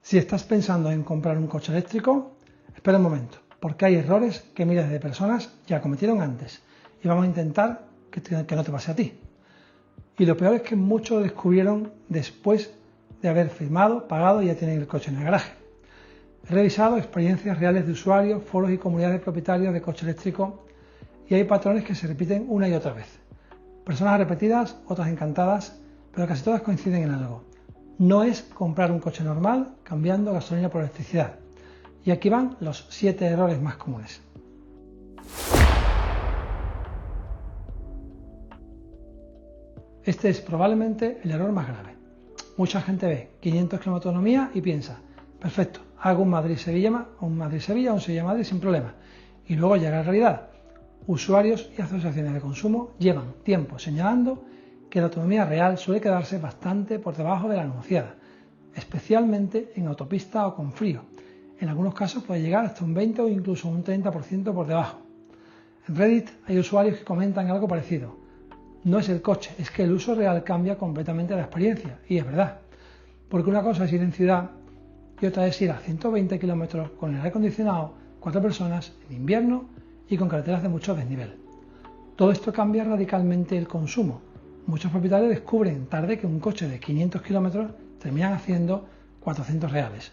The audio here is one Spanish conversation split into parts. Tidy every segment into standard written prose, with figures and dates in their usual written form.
Si estás pensando en comprar un coche eléctrico, espera un momento, porque hay errores que miles de personas ya cometieron antes y vamos a intentar que no te pase a ti. Y lo peor es que muchos lo descubrieron después de haber firmado, pagado y ya tienen el coche en el garaje. He revisado experiencias reales de usuarios, foros y comunidades de propietarios de coche eléctrico y hay patrones que se repiten una y otra vez. Personas repetidas, otras encantadas, pero casi todas coinciden en algo. No es comprar un coche normal cambiando gasolina por electricidad. Y aquí van los 7 errores más comunes. Este es probablemente el error más grave. Mucha gente ve 500 km de autonomía y piensa, perfecto, hago un Madrid-Sevilla o un Sevilla-Madrid sin problema. Y luego llega la realidad. Usuarios y asociaciones de consumo llevan tiempo señalando que la autonomía real suele quedarse bastante por debajo de la anunciada, especialmente en autopista o con frío. En algunos casos puede llegar hasta un 20 o incluso un 30% por debajo. En Reddit hay usuarios que comentan algo parecido. No es el coche, es que el uso real cambia completamente la experiencia, y es verdad. Porque una cosa es ir en ciudad y otra es ir a 120 km con el aire acondicionado, 4 personas, en invierno y con carreteras de mucho desnivel. Todo esto cambia radicalmente el consumo. Muchos propietarios descubren tarde que un coche de 500 km terminan haciendo 400 reales.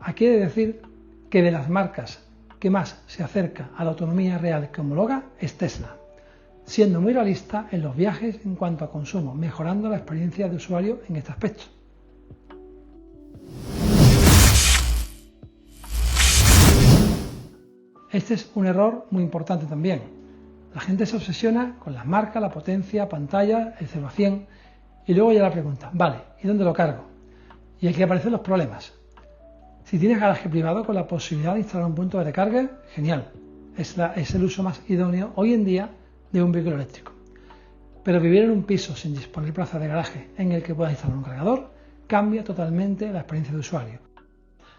Aquí he de decir que de las marcas que más se acerca a la autonomía real que homologa es Tesla, siendo muy realista en los viajes en cuanto a consumo, mejorando la experiencia de usuario en este aspecto. Este es un error muy importante también. La gente se obsesiona con las marcas, la potencia, pantalla, el 0 a 100 y luego ya la pregunta, vale, ¿y dónde lo cargo? Y aquí aparecen los problemas. Si tienes garaje privado con la posibilidad de instalar un punto de recarga, genial. Es el uso más idóneo hoy en día de un vehículo eléctrico. Pero vivir en un piso sin disponer plaza de garaje en el que puedas instalar un cargador cambia totalmente la experiencia de usuario.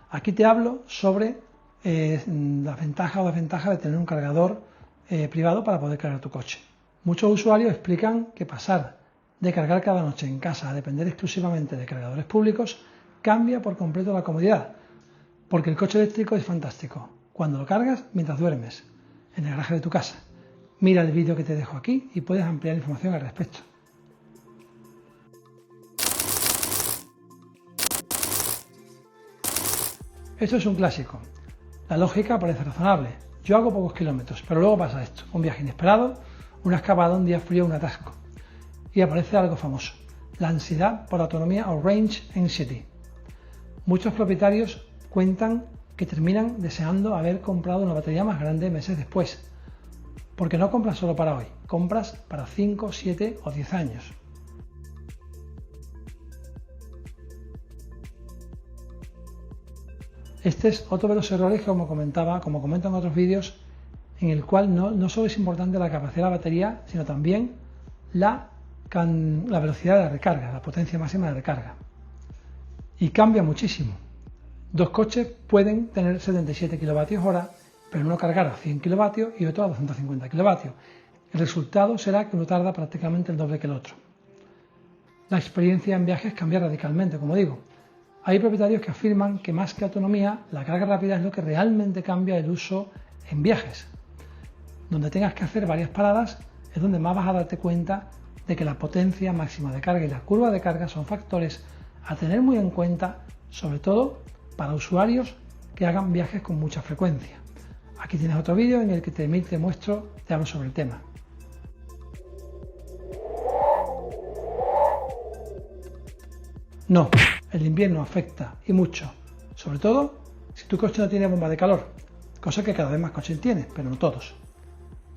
Aquí te hablo sobre las ventajas o desventajas de tener un cargador privado para poder cargar tu coche. Muchos usuarios explican que pasar de cargar cada noche en casa a depender exclusivamente de cargadores públicos cambia por completo la comodidad, porque el coche eléctrico es fantástico cuando lo cargas mientras duermes en el garaje de tu casa. Mira el vídeo que te dejo aquí y puedes ampliar información al respecto. Esto es un clásico. La lógica parece razonable. Yo hago pocos kilómetros, pero luego pasa esto. Un viaje inesperado, una escapada, un día frío, un atasco. Y aparece algo famoso. La ansiedad por autonomía o range anxiety. Muchos propietarios cuentan que terminan deseando haber comprado una batería más grande meses después. Porque no compras solo para hoy, compras para 5, 7 o 10 años. Este es otro de los errores que, como comento en otros vídeos, en el cual no solo es importante la capacidad de la batería, sino también la velocidad de la recarga, la potencia máxima de recarga. Y cambia muchísimo. Dos coches pueden tener 77 kWh, pero uno cargar a 100 kW y otro a 250 kW. El resultado será que uno tarda prácticamente el doble que el otro. La experiencia en viajes cambia radicalmente, como digo. Hay propietarios que afirman que más que autonomía, la carga rápida es lo que realmente cambia el uso en viajes. Donde tengas que hacer varias paradas es donde más vas a darte cuenta de que la potencia máxima de carga y la curva de carga son factores a tener muy en cuenta, sobre todo para usuarios que hagan viajes con mucha frecuencia. Aquí tienes otro vídeo en el que te hablo sobre el tema. No, el invierno afecta y mucho, sobre todo si tu coche no tiene bomba de calor, cosa que cada vez más coches tienen, pero no todos.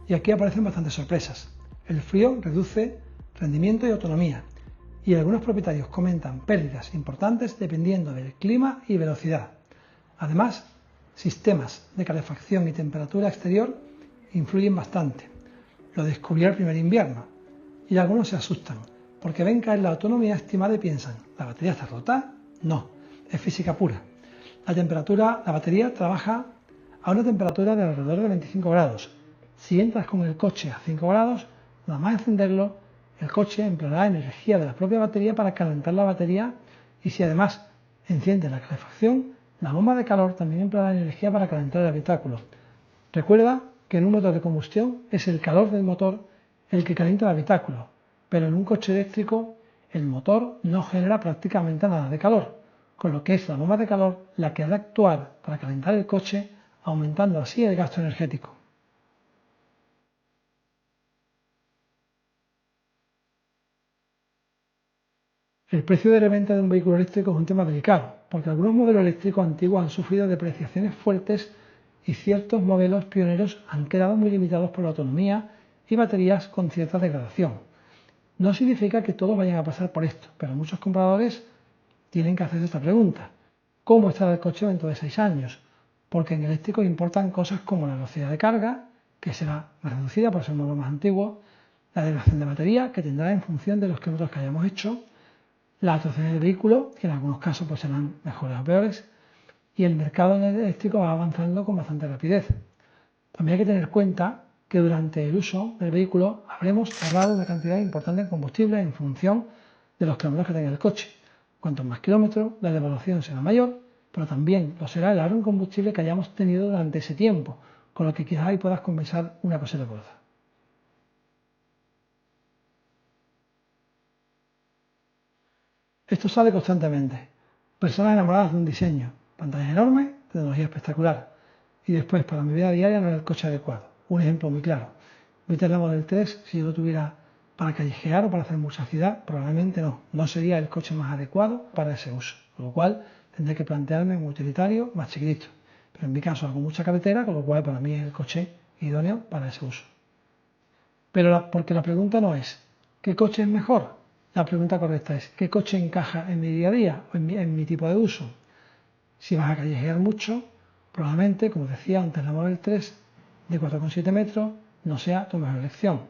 Y aquí aparecen bastantes sorpresas. El frío reduce rendimiento y autonomía, y algunos propietarios comentan pérdidas importantes dependiendo del clima y velocidad. Además, sistemas de calefacción y temperatura exterior influyen bastante. Lo descubrí el primer invierno, y algunos se asustan, porque ven caer la autonomía estimada y piensan, ¿la batería está rota? No, es física pura. La batería trabaja a una temperatura de alrededor de 25 grados. Si entras con el coche a 5 grados, nada más encenderlo, el coche empleará energía de la propia batería para calentar la batería y si además enciende la calefacción, la bomba de calor también emplea la energía para calentar el habitáculo. Recuerda que en un motor de combustión es el calor del motor el que calienta el habitáculo, pero en un coche eléctrico el motor no genera prácticamente nada de calor, con lo que es la bomba de calor la que ha de actuar para calentar el coche, aumentando así el gasto energético. El precio de reventa de un vehículo eléctrico es un tema delicado, porque algunos modelos eléctricos antiguos han sufrido depreciaciones fuertes y ciertos modelos pioneros han quedado muy limitados por la autonomía y baterías con cierta degradación. No significa que todos vayan a pasar por esto, pero muchos compradores tienen que hacerse esta pregunta: ¿cómo estará el coche dentro de 6 años? Porque en eléctrico importan cosas como la velocidad de carga, que será más reducida por ser un modelo más antiguo, la degradación de batería, que tendrá en función de los kilómetros que hayamos hecho, las actuaciones del vehículo, que en algunos casos pues serán mejores o peores, y el mercado eléctrico va avanzando con bastante rapidez. También hay que tener en cuenta que durante el uso del vehículo habremos ahorrado una cantidad importante de combustible en función de los kilómetros que tenga el coche. Cuantos más kilómetros, la devaluación será mayor, pero también lo será el ahorro en combustible que hayamos tenido durante ese tiempo, con lo que quizás ahí puedas compensar una cosita por otra. Esto sale constantemente. Personas enamoradas de un diseño, pantalla enorme, tecnología espectacular. Y después, para mi vida diaria, no era el coche adecuado. Un ejemplo muy claro. Mi Tesla Model 3, si yo lo tuviera para callejear o para hacer mucha ciudad, probablemente no sería el coche más adecuado para ese uso. Con lo cual, tendré que plantearme un utilitario más chiquitito. Pero en mi caso hago mucha carretera, con lo cual para mí es el coche idóneo para ese uso. Pero porque la pregunta no es ¿qué coche es mejor? La pregunta correcta es ¿qué coche encaja en mi día a día o en mi tipo de uso? Si vas a callejear mucho, probablemente, como decía, un Tesla Model 3 de 4,7 metros no sea tu mejor elección.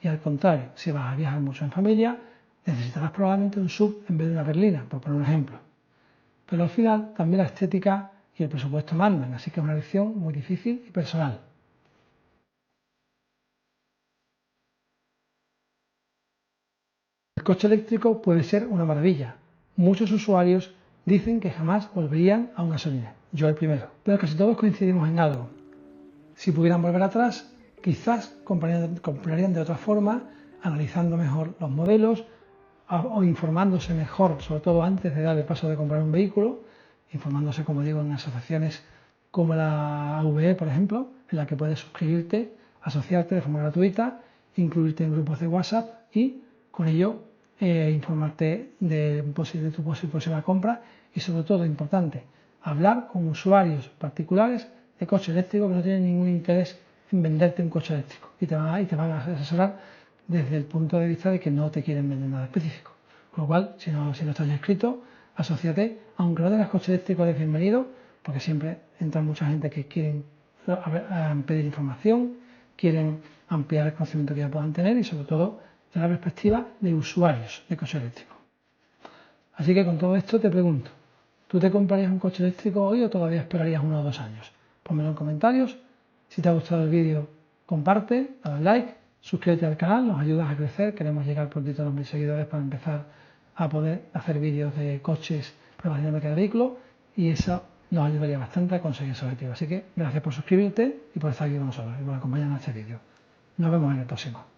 Y al contrario, si vas a viajar mucho en familia, necesitarás probablemente un SUV en vez de una berlina, por poner un ejemplo. Pero al final también la estética y el presupuesto mandan, así que es una elección muy difícil y personal. El coche eléctrico puede ser una maravilla. Muchos usuarios dicen que jamás volverían a un gasolina. Yo el primero. Pero casi todos coincidimos en algo. Si pudieran volver atrás, quizás comprarían de otra forma, analizando mejor los modelos o informándose mejor, sobre todo antes de dar el paso de comprar un vehículo, informándose, como digo, en asociaciones como la AVE, por ejemplo, en la que puedes suscribirte, asociarte de forma gratuita, incluirte en grupos de WhatsApp y con ello informarte de tu próxima compra y, sobre todo, importante, hablar con usuarios particulares de coche eléctrico que no tienen ningún interés en venderte un coche eléctrico y te van a asesorar desde el punto de vista de que no te quieren vender nada específico. Con lo cual, si no estás ya inscrito, asóciate, aunque no tengas coche eléctrico, eres bienvenido, porque siempre entra mucha gente que quieren pedir información, quieren ampliar el conocimiento que ya puedan tener y, sobre todo, desde la perspectiva de usuarios de coche eléctrico. Así que con todo esto te pregunto, ¿tú te comprarías un coche eléctrico hoy o todavía esperarías 1 o 2 años? Pónmelo en comentarios. Si te ha gustado el vídeo, comparte, dale like, suscríbete al canal, nos ayudas a crecer. Queremos llegar prontito a los 1000 seguidores para empezar a poder hacer vídeos de coches, pruebas dinámicas de vehículos, y eso nos ayudaría bastante a conseguir ese objetivo. Así que gracias por suscribirte y por estar aquí con nosotros y por acompañarnos en este vídeo. Nos vemos en el próximo.